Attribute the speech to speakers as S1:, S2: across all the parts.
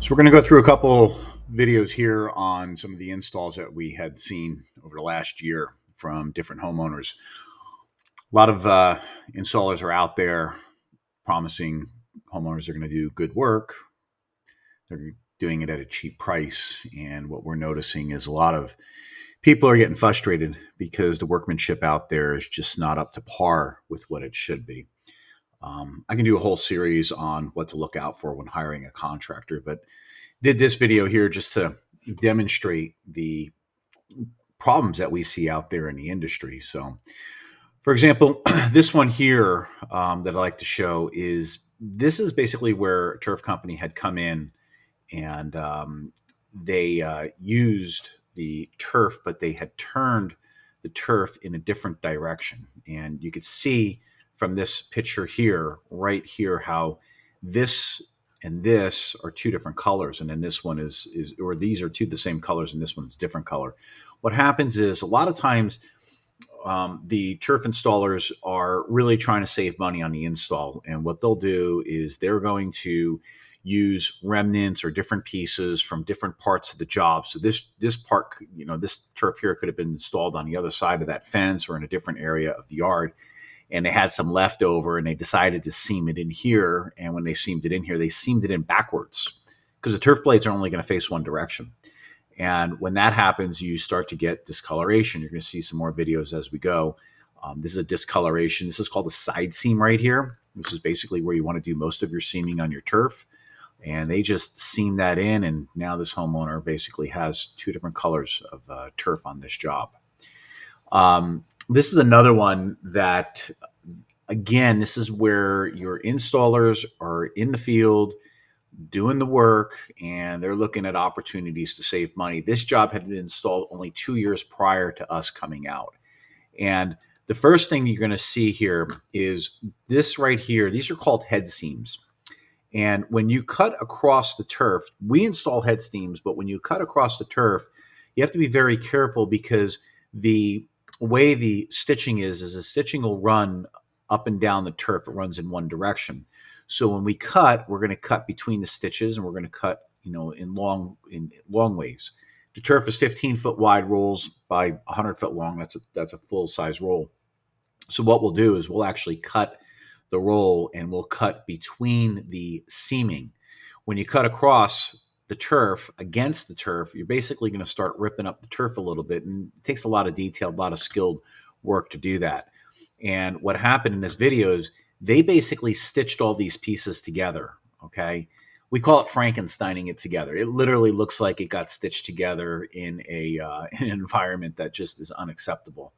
S1: So we're going to go through a couple videos here on some of the installs that we had seen over the last year from different homeowners. A lot of installers are out there promising homeowners are going to do good work. They're doing it at a cheap price. And what we're noticing is a lot of people are getting frustrated because the workmanship out there is just not up to par with what it should be. I can do a whole series on what to look out for when hiring a contractor, but did this video here just to demonstrate the problems that we see out there in the industry. So, for example, this one here that I like to show is this is basically where a turf company had come in and they used the turf, but they had turned the turf in a different direction. And you could see from this picture here, right here, how this and this are two different colors, and then this one is or these are two the same colors, and this one's different color. What happens is a lot of times the turf installers are really trying to save money on the install, and what they'll do is they're going to use remnants or different pieces from different parts of the job. So this part, this turf here could have been installed on the other side of that fence or in a different area of the yard, and they had some leftover and they decided to seam it in here. And when they seamed it in here, they seamed it in backwards because the turf blades are only going to face one direction. And when that happens, you start to get discoloration. You're going to see some more videos as we go. This is a discoloration. This is called a side seam right here. This is basically where you want to do most of your seaming on your turf. And they just seam that in. And now this homeowner basically has two different colors of turf on this job. This is another one that, again, this is where your installers are in the field doing the work and they're looking at opportunities to save money. This job had been installed only 2 years prior to us coming out. And the first thing you're going to see here is this right here. These are called head seams. And when you cut across the turf, we install head seams, but when you cut across the turf, you have to be very careful because the way the stitching is the stitching will run up and down the turf. It runs in one direction. So when we cut, we're going to cut between the stitches and we're going to cut, in long ways. The turf is 15-foot wide rolls by 100-foot long. That's a full size roll. So what we'll do is we'll actually cut the roll and we'll cut between the seaming. When you cut across the turf against the turf, you're basically going to start ripping up the turf a little bit, and it takes a lot of detailed, a lot of skilled work to do that. And what happened in this video is they basically stitched all these pieces together. Okay, we call it Frankensteining it together. It literally looks like it got stitched together in an environment that just is unacceptable.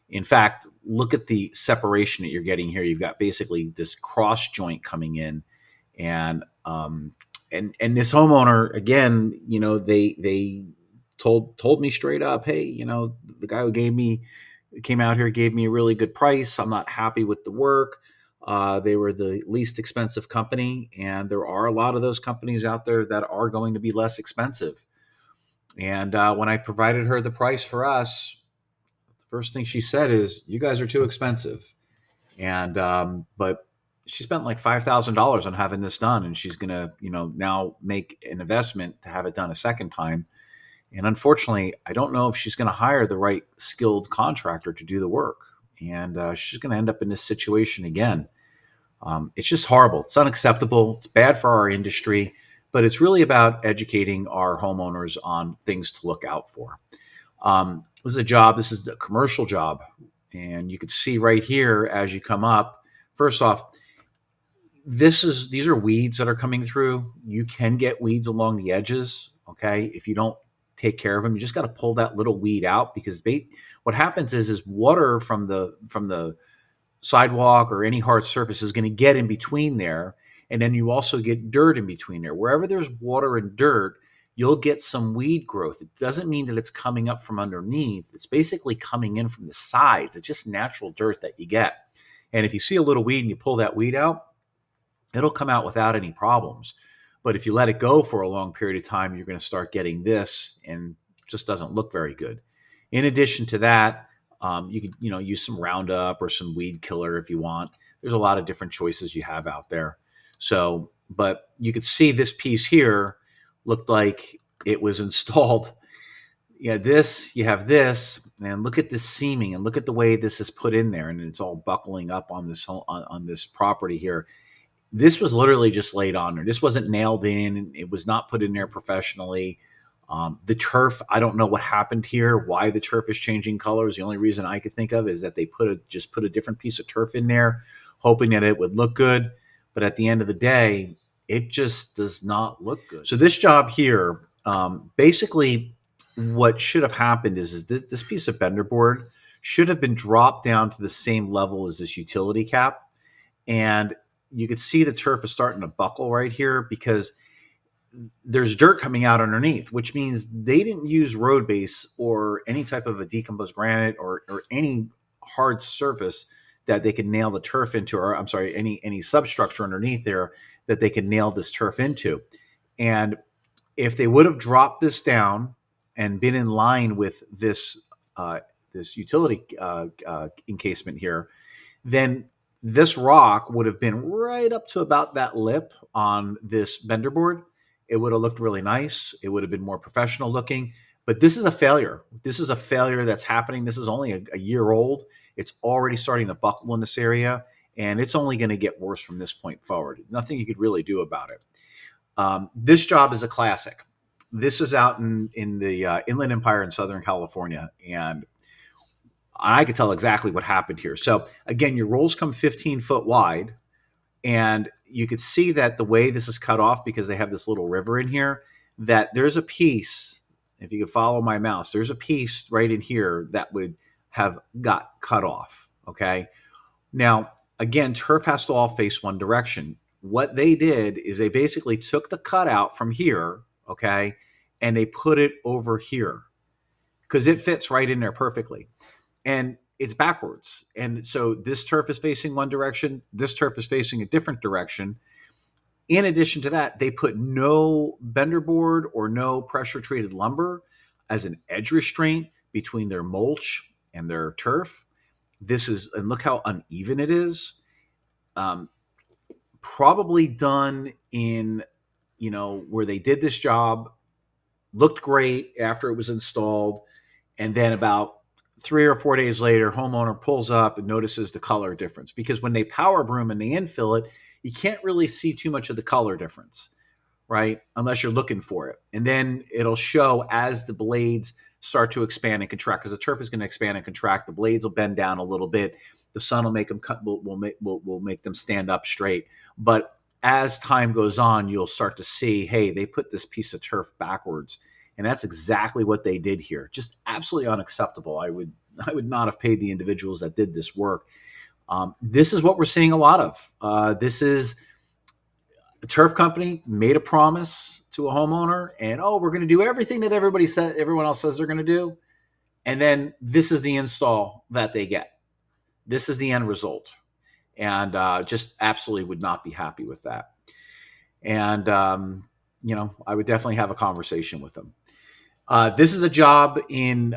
S1: In fact, look at the separation that you're getting here. You've got basically this cross joint coming in, and this homeowner, again, they told me straight up, hey, the guy who came out here gave me a really good price. I'm not happy with the work. They were the least expensive company, and there are a lot of those companies out there that are going to be less expensive. And when I provided her the price for us, first thing she said is, "You guys are too expensive." And but she spent like $5,000 on having this done, and she's gonna, now make an investment to have it done a second time. And unfortunately, I don't know if she's going to hire the right skilled contractor to do the work, and she's going to end up in this situation again. It's just horrible. It's unacceptable. It's bad for our industry, but it's really about educating our homeowners on things to look out for. This is a job. This is a commercial job. And you can see right here as you come up, first off, these are weeds that are coming through. You can get weeds along the edges. Okay. If you don't take care of them, you just got to pull that little weed out, because what happens is water from the sidewalk or any hard surface is going to get in between there. And then you also get dirt in between there. Wherever there's water and dirt, you'll get some weed growth. It doesn't mean that it's coming up from underneath. It's basically coming in from the sides. It's just natural dirt that you get. And if you see a little weed and you pull that weed out, it'll come out without any problems. But if you let it go for a long period of time, you're going to start getting this, and it just doesn't look very good. In addition to that, you can use some Roundup or some weed killer if you want. There's a lot of different choices you have out there. So, but you could see this piece here. looked like it was installed. You have this, and look at this seaming, and look at the way this is put in there, and it's all buckling up on this on this property here. This was literally just laid on there. This wasn't nailed in. It was not put in there professionally. The turf, I don't know what happened here, why the turf is changing colors. The only reason I could think of is that they just put a different piece of turf in there, hoping that it would look good. But at the end of the day, it just does not look good. So this job here, basically what should have happened is this piece of bender board should have been dropped down to the same level as this utility cap. And you could see the turf is starting to buckle right here because there's dirt coming out underneath, which means they didn't use road base or any type of a decomposed granite or any hard surface that they could nail the turf into, or I'm sorry, any substructure underneath there that they could nail this turf into. And if they would have dropped this down and been in line with this this utility encasement here, then this rock would have been right up to about that lip on this bender board. It would have looked really nice. It would have been more professional looking. But this is a failure. This is a failure that's happening. This is only a year old. It's already starting to buckle in this area, and it's only going to get worse from this point forward. Nothing you could really do about it. This job is a classic. This is out in the Inland Empire in Southern California, and I could tell exactly what happened here. So again, your rolls come 15 foot wide, and you could see that the way this is cut off, because they have this little river in here, that there's a piece, if you could follow my mouse, there's a piece right in here that would have got cut off, okay? Now, again, turf has to all face one direction. What they did is they basically took the cutout from here, okay, and they put it over here because it fits right in there perfectly. And it's backwards. And so this turf is facing one direction, this turf is facing a different direction. In addition to that, they put no bender board or no pressure treated lumber as an edge restraint between their mulch and their turf. This is, and look how uneven it is. Probably done in, where they did this job, looked great after it was installed. And then about 3 or 4 days later, homeowner pulls up and notices the color difference, because when they power broom and they infill it, you can't really see too much of the color difference, right? Unless you're looking for it. And then it'll show as the blades start to expand and contract, because the turf is going to expand and contract. The blades will bend down a little bit. The sun will make them cut, will make them stand up straight. But as time goes on, you'll start to see, hey, they put this piece of turf backwards. And that's exactly what they did here. Just absolutely unacceptable. I would not have paid the individuals that did this work. This is what we're seeing a lot of. This is the turf company made a promise to a homeowner, and we're going to do everything that everyone else says they're going to do, and then this is the install that they get. This is the end result, and just absolutely would not be happy with that. And I would definitely have a conversation with them. This is a job in,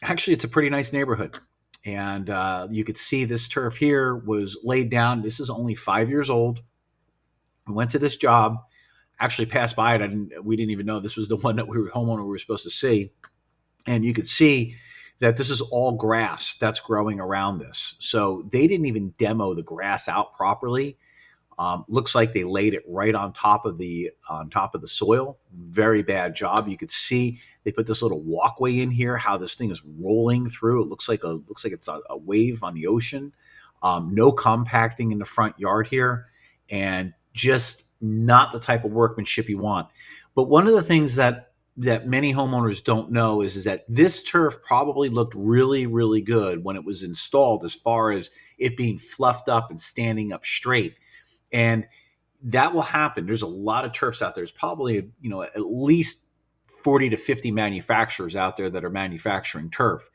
S1: actually, it's a pretty nice neighborhood. And you could see this turf here was laid down. This is only 5 years old. I went to this job, actually passed by it. We didn't even know this was the one that homeowner we were supposed to see. And you could see that this is all grass that's growing around this. So they didn't even demo the grass out properly. Looks like they laid it right on top of the soil. Very bad job. You could see they put this little walkway in here. How this thing is rolling through. It looks like it's a wave on the ocean. No compacting in the front yard here, and just not the type of workmanship you want. But one of the things that many homeowners don't know is that this turf probably looked really, really good when it was installed, as far as it being fluffed up and standing up straight. And that will happen. There's a lot of turfs out there. There's probably, at least 40 to 50 manufacturers out there that are manufacturing turf.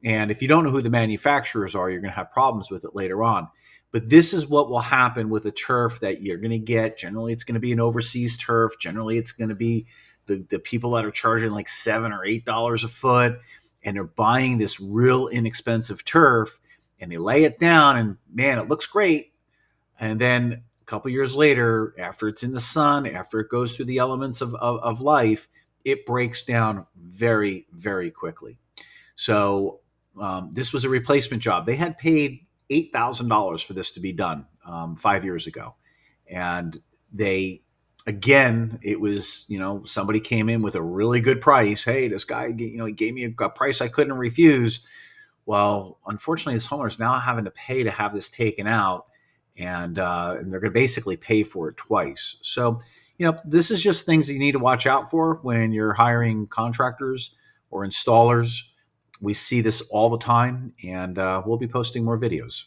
S1: And if you don't know who the manufacturers are, you're going to have problems with it later on. But this is what will happen with a turf that you're going to get. Generally, it's going to be an overseas turf. Generally, it's going to be the people that are charging like $7 or $8 a foot, and they're buying this real inexpensive turf, and they lay it down, and man, it looks great. And then couple years later, after it's in the sun, after it goes through the elements of life, it breaks down very, very quickly. So this was a replacement job. They had paid $8,000 for this to be done 5 years ago. And they, again, it was, somebody came in with a really good price. Hey, this guy, he gave me a price I couldn't refuse. Well, unfortunately, this homeowner is now having to pay to have this taken out, and they're going to basically pay for it twice. So, this is just things that you need to watch out for when you're hiring contractors or installers. We see this all the time, and we'll be posting more videos.